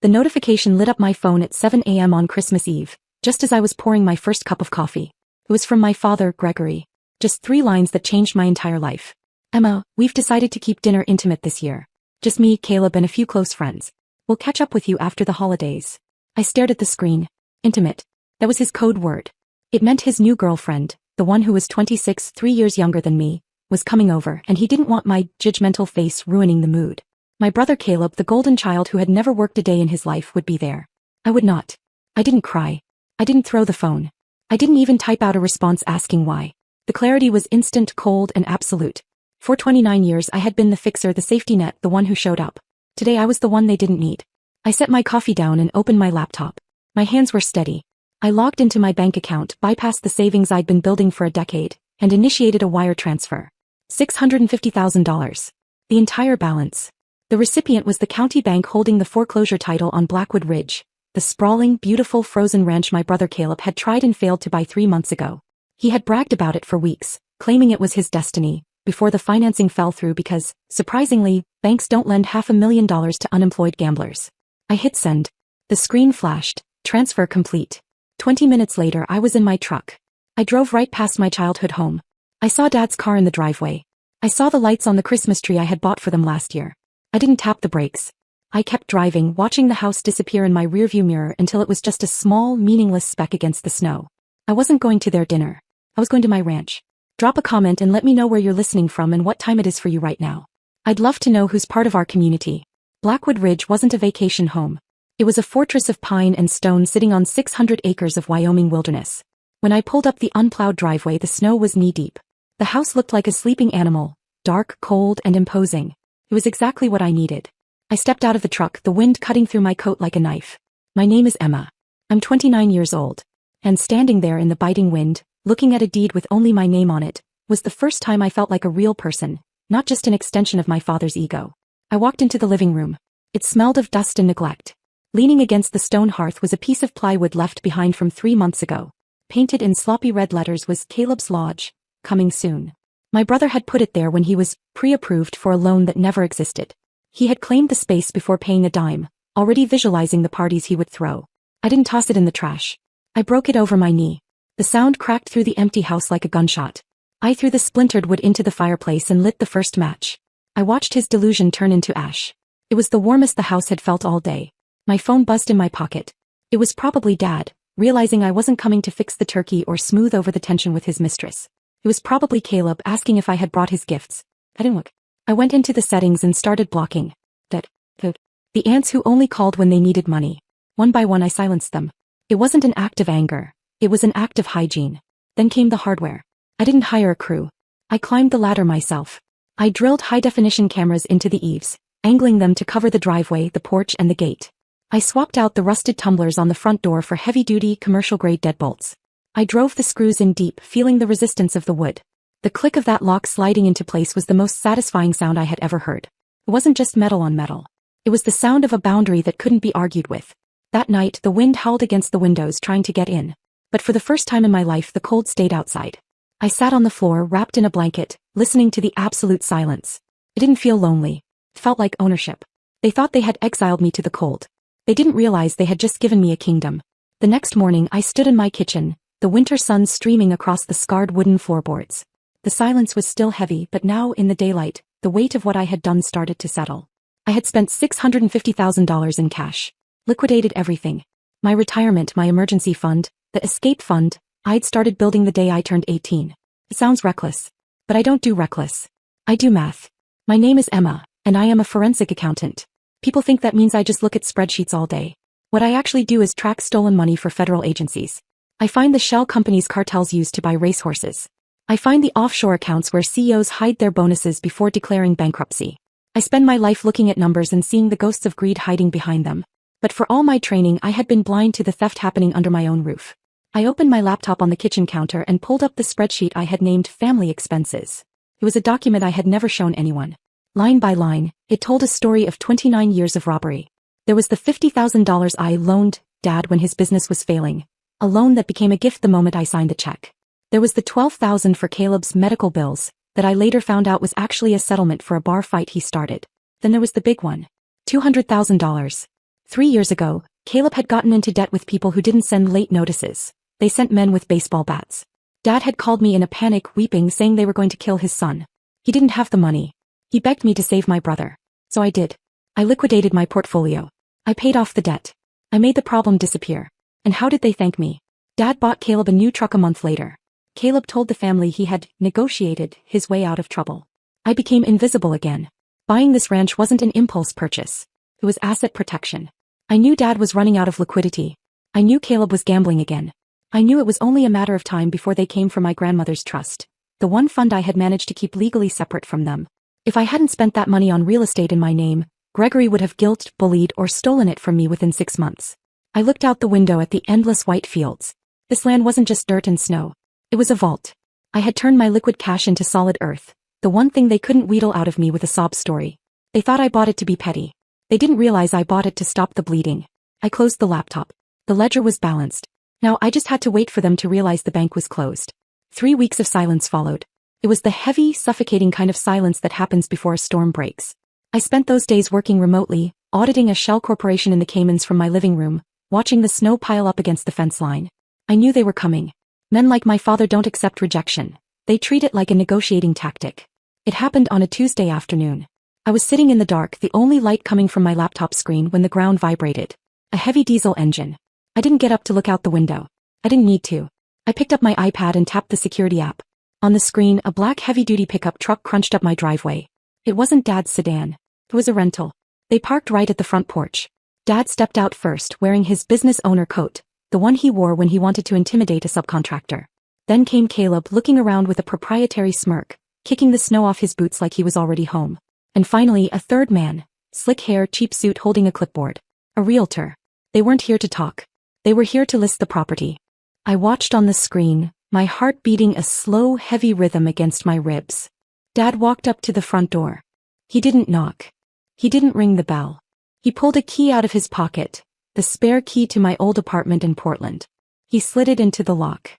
The notification lit up my phone at 7 a.m. on Christmas Eve, just as I was pouring my first cup of coffee. It was from my father, Gregory. Just 3 lines that changed my entire life. Emma, we've decided to keep dinner intimate this year. Just me, Caleb, and a few close friends. We'll catch up with you after the holidays. I stared at the screen. Intimate. That was his code word. It meant his new girlfriend, the one who was 26, 3 years younger than me, was coming over, and he didn't want my judgmental face ruining the mood. My brother Caleb, the golden child who had never worked a day in his life, would be there. I would not. I didn't cry. I didn't throw the phone. I didn't even type out a response asking why. The clarity was instant, cold, and absolute. For 29 years I had been the fixer, the safety net, the one who showed up. Today I was the one they didn't need. I set my coffee down and opened my laptop. My hands were steady. I logged into my bank account, bypassed the savings I'd been building for a decade, and initiated a wire transfer. $650,000. The entire balance. The recipient was the county bank holding the foreclosure title on Blackwood Ridge, the sprawling, beautiful frozen ranch my brother Caleb had tried and failed to buy 3 months ago. He had bragged about it for weeks, claiming it was his destiny, before the financing fell through because, surprisingly, banks don't lend $500,000 to unemployed gamblers. I hit send. The screen flashed. Transfer complete. 20 minutes later I was in my truck. I drove right past my childhood home. I saw Dad's car in the driveway. I saw the lights on the Christmas tree I had bought for them last year. I didn't tap the brakes. I kept driving, watching the house disappear in my rearview mirror until it was just a small, meaningless speck against the snow. I wasn't going to their dinner. I was going to my ranch. Drop a comment and let me know where you're listening from and what time it is for you right now. I'd love to know who's part of our community. Blackwood Ridge wasn't a vacation home. It was a fortress of pine and stone sitting on 600 acres of Wyoming wilderness. When I pulled up the unplowed driveway, the snow was knee-deep. The house looked like a sleeping animal, dark, cold, and imposing. It was exactly what I needed. I stepped out of the truck, the wind cutting through my coat like a knife. My name is Emma. I'm 29 years old. And standing there in the biting wind, looking at a deed with only my name on it, was the first time I felt like a real person, not just an extension of my father's ego. I walked into the living room. It smelled of dust and neglect. Leaning against the stone hearth was a piece of plywood left behind from 3 months ago. Painted in sloppy red letters was Caleb's Lodge, coming soon. My brother had put it there when he was pre-approved for a loan that never existed. He had claimed the space before paying a dime, already visualizing the parties he would throw. I didn't toss it in the trash. I broke it over my knee. The sound cracked through the empty house like a gunshot. I threw the splintered wood into the fireplace and lit the first match. I watched his delusion turn into ash. It was the warmest the house had felt all day. My phone buzzed in my pocket. It was probably Dad, realizing I wasn't coming to fix the turkey or smooth over the tension with his mistress. It was probably Caleb asking if I had brought his gifts. I didn't look. I went into the settings and started blocking. The aunts who only called when they needed money. One by one I silenced them. It wasn't an act of anger. It was an act of hygiene. Then came the hardware. I didn't hire a crew. I climbed the ladder myself. I drilled high-definition cameras into the eaves, angling them to cover the driveway, the porch, and the gate. I swapped out the rusted tumblers on the front door for heavy-duty, commercial-grade deadbolts. I drove the screws in deep, feeling the resistance of the wood. The click of that lock sliding into place was the most satisfying sound I had ever heard. It wasn't just metal on metal. It was the sound of a boundary that couldn't be argued with. That night, the wind howled against the windows trying to get in. But for the first time in my life, the cold stayed outside. I sat on the floor, wrapped in a blanket, listening to the absolute silence. It didn't feel lonely. It felt like ownership. They thought they had exiled me to the cold. They didn't realize they had just given me a kingdom. The next morning, I stood in my kitchen, the winter sun streaming across the scarred wooden floorboards. The silence was still heavy, but now, in the daylight, the weight of what I had done started to settle. I had spent $650,000 in cash. Liquidated everything. My retirement, my emergency fund, the escape fund. I'd started building the day I turned 18. It sounds reckless. But I don't do reckless. I do math. My name is Emma, and I am a forensic accountant. People think that means I just look at spreadsheets all day. What I actually do is track stolen money for federal agencies. I find the shell companies cartels use to buy racehorses. I find the offshore accounts where CEOs hide their bonuses before declaring bankruptcy. I spend my life looking at numbers and seeing the ghosts of greed hiding behind them. But for all my training, I had been blind to the theft happening under my own roof. I opened my laptop on the kitchen counter and pulled up the spreadsheet I had named Family Expenses. It was a document I had never shown anyone. Line by line, it told a story of 29 years of robbery. There was the $50,000 I loaned Dad when his business was failing, a loan that became a gift the moment I signed the check. There was the $12,000 for Caleb's medical bills, that I later found out was actually a settlement for a bar fight he started. Then there was the big one. $200,000. 3 years ago, Caleb had gotten into debt with people who didn't send late notices. They sent men with baseball bats. Dad had called me in a panic, weeping, saying they were going to kill his son. He didn't have the money. He begged me to save my brother. So I did. I liquidated my portfolio. I paid off the debt. I made the problem disappear. And how did they thank me? Dad bought Caleb a new truck a month later. Caleb told the family he had negotiated his way out of trouble. I became invisible again. Buying this ranch wasn't an impulse purchase. It was asset protection. I knew Dad was running out of liquidity. I knew Caleb was gambling again. I knew it was only a matter of time before they came for my grandmother's trust, the one fund I had managed to keep legally separate from them. If I hadn't spent that money on real estate in my name, Gregory would have guilt, bullied, or stolen it from me within 6 months. I looked out the window at the endless white fields. This land wasn't just dirt and snow. It was a vault. I had turned my liquid cash into solid earth, the one thing they couldn't wheedle out of me with a sob story. They thought I bought it to be petty. They didn't realize I bought it to stop the bleeding. I closed the laptop. The ledger was balanced. Now I just had to wait for them to realize the bank was closed. 3 weeks of silence followed. It was the heavy, suffocating kind of silence that happens before a storm breaks. I spent those days working remotely, auditing a shell corporation in the Caymans from my living room, watching the snow pile up against the fence line. I knew they were coming. Men like my father don't accept rejection. They treat it like a negotiating tactic. It happened on a Tuesday afternoon. I was sitting in the dark, the only light coming from my laptop screen, when the ground vibrated. A heavy diesel engine. I didn't get up to look out the window. I didn't need to. I picked up my iPad and tapped the security app. On the screen, a black heavy-duty pickup truck crunched up my driveway. It wasn't Dad's sedan. It was a rental. They parked right at the front porch. Dad stepped out first, wearing his business owner coat, the one he wore when he wanted to intimidate a subcontractor. Then came Caleb, looking around with a proprietary smirk, kicking the snow off his boots like he was already home. And finally, a third man, slick hair, cheap suit, holding a clipboard. A realtor. They weren't here to talk. They were here to list the property. I watched on the screen, my heart beating a slow, heavy rhythm against my ribs. Dad walked up to the front door. He didn't knock. He didn't ring the bell. He pulled a key out of his pocket, the spare key to my old apartment in Portland. He slid it into the lock.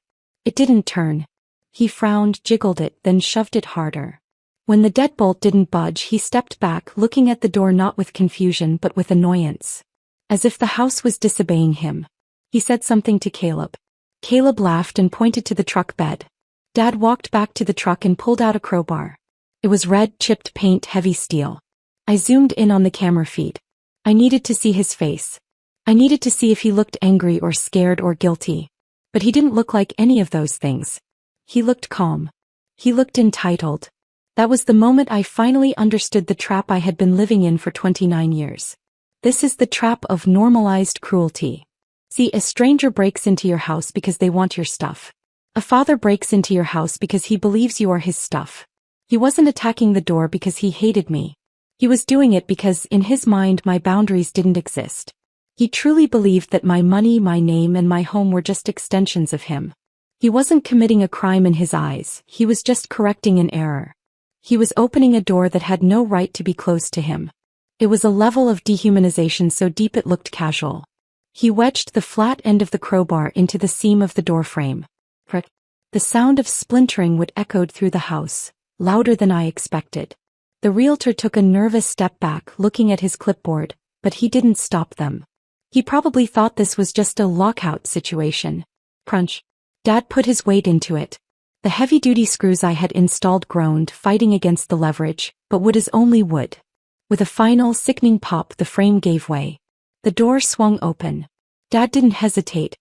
It didn't turn. He frowned, jiggled it, then shoved it harder. When the deadbolt didn't budge, he stepped back, looking at the door not with confusion but with annoyance. As if the house was disobeying him. He said something to Caleb. Caleb laughed and pointed to the truck bed. Dad walked back to the truck and pulled out a crowbar. It was red, chipped paint, heavy steel. I zoomed in on the camera feed. I needed to see his face. I needed to see if he looked angry or scared or guilty. But he didn't look like any of those things. He looked calm. He looked entitled. That was the moment I finally understood the trap I had been living in for 29 years. This is the trap of normalized cruelty. See, a stranger breaks into your house because they want your stuff. A father breaks into your house because he believes you are his stuff. He wasn't attacking the door because he hated me. He was doing it because, in his mind, my boundaries didn't exist. He truly believed that my money, my name, and my home were just extensions of him. He wasn't committing a crime in his eyes, he was just correcting an error. He was opening a door that had no right to be closed to him. It was a level of dehumanization so deep it looked casual. He wedged the flat end of the crowbar into the seam of the door frame. The sound of splintering would echoed through the house, louder than I expected. The realtor took a nervous step back, looking at his clipboard, but he didn't stop them. He probably thought this was just a lockout situation. Crunch. Dad put his weight into it. The heavy-duty screws I had installed groaned, fighting against the leverage, but wood is only wood. With a final, sickening pop, the frame gave way. The door swung open. Dad didn't hesitate.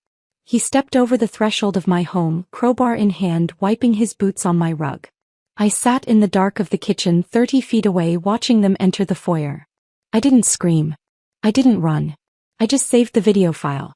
He stepped over the threshold of my home, crowbar in hand, wiping his boots on my rug. I sat in the dark of the kitchen 30 feet away, watching them enter the foyer. I didn't scream. I didn't run. I just saved the video file.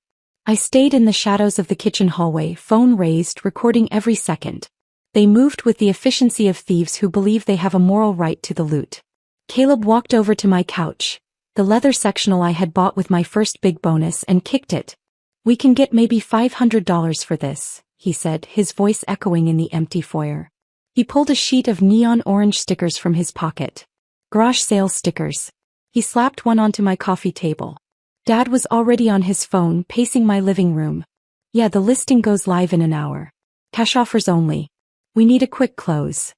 I stayed in the shadows of the kitchen hallway, phone raised, recording every second. They moved with the efficiency of thieves who believe they have a moral right to the loot. Caleb walked over to my couch, the leather sectional I had bought with my first big bonus, and kicked it. "We can get maybe $500 for this," he said, his voice echoing in the empty foyer. He pulled a sheet of neon orange stickers from his pocket. Garage sale stickers. He slapped one onto my coffee table. Dad was already on his phone, pacing my living room. "Yeah, the listing goes live in an hour. Cash offers only. We need a quick close."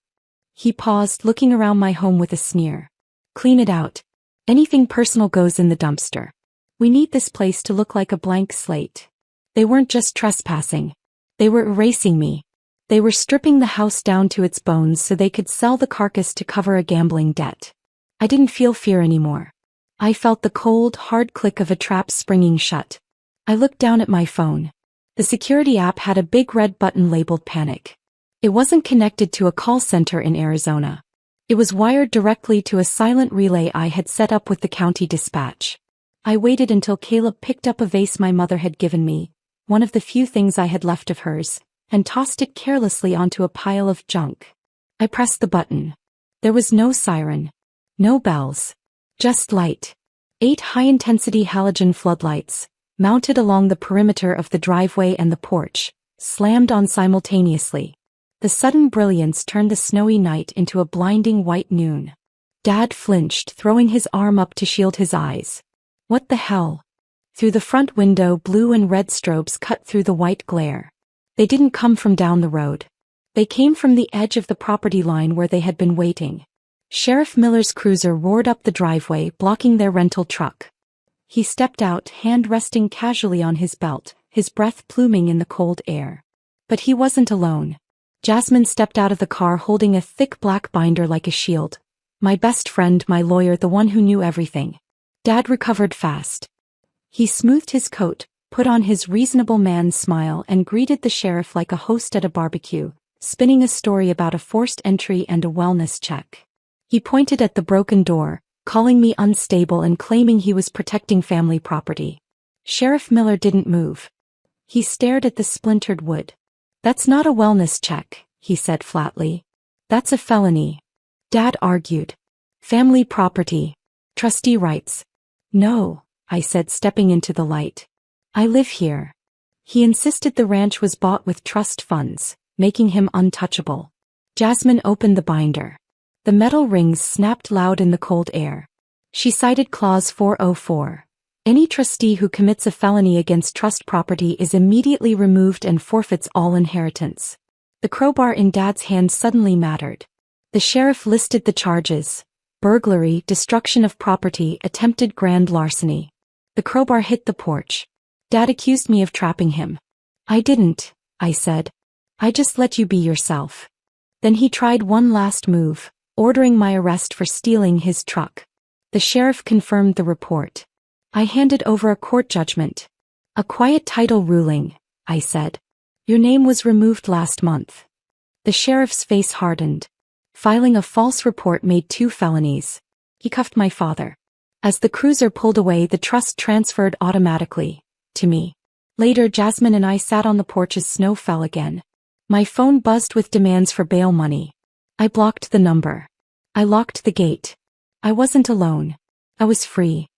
He paused, looking around my home with a sneer. "Clean it out. Anything personal goes in the dumpster." We need this place to look like a blank slate. They weren't just trespassing. They were erasing me. They were stripping the house down to its bones so they could sell the carcass to cover a gambling debt. I didn't feel fear anymore. I felt the cold, hard click of a trap springing shut. I looked down at my phone. The security app had a big red button labeled Panic. It wasn't connected to a call center in Arizona. It was wired directly to a silent relay I had set up with the county dispatch. I waited until Caleb picked up a vase my mother had given me, one of the few things I had left of hers, and tossed it carelessly onto a pile of junk. I pressed the button. There was no siren. No bells. Just light. 8 high-intensity halogen floodlights, mounted along the perimeter of the driveway and the porch, slammed on simultaneously. The sudden brilliance turned the snowy night into a blinding white noon. Dad flinched, throwing his arm up to shield his eyes. What the hell? Through the front window, blue and red strobes cut through the white glare. They didn't come from down the road. They came from the edge of the property line where they had been waiting. Sheriff Miller's cruiser roared up the driveway, blocking their rental truck. He stepped out, hand resting casually on his belt, his breath pluming in the cold air. But he wasn't alone. Jasmine stepped out of the car holding a thick black binder like a shield. My best friend, my lawyer, the one who knew everything. Dad recovered fast. He smoothed his coat, put on his reasonable man's smile, and greeted the sheriff like a host at a barbecue, spinning a story about a forced entry and a wellness check. He pointed at the broken door, calling me unstable and claiming he was protecting family property. Sheriff Miller didn't move. He stared at the splintered wood. "That's not a wellness check," he said flatly. "That's a felony." Dad argued. "Family property. Trustee rights." "No," I said, stepping into the light. "I live here." He insisted the ranch was bought with trust funds, making him untouchable. Jasmine opened the binder. The metal rings snapped loud in the cold air. She cited Clause 404. Any trustee who commits a felony against trust property is immediately removed and forfeits all inheritance. The crowbar in Dad's hand suddenly mattered. The sheriff listed the charges: burglary, destruction of property, attempted grand larceny. The crowbar hit the porch. Dad accused me of trapping him. "I didn't," I said. "I just let you be yourself." Then he tried one last move, ordering my arrest for stealing his truck. The sheriff confirmed the report. I handed over a court judgment. "A quiet title ruling," I said. "Your name was removed last month." The sheriff's face hardened. Filing a false report made 2 felonies. He cuffed my father. As the cruiser pulled away, the trust transferred automatically to me. Later, Jasmine and I sat on the porch as snow fell again. My phone buzzed with demands for bail money. I blocked the number. I locked the gate. I wasn't alone. I was free.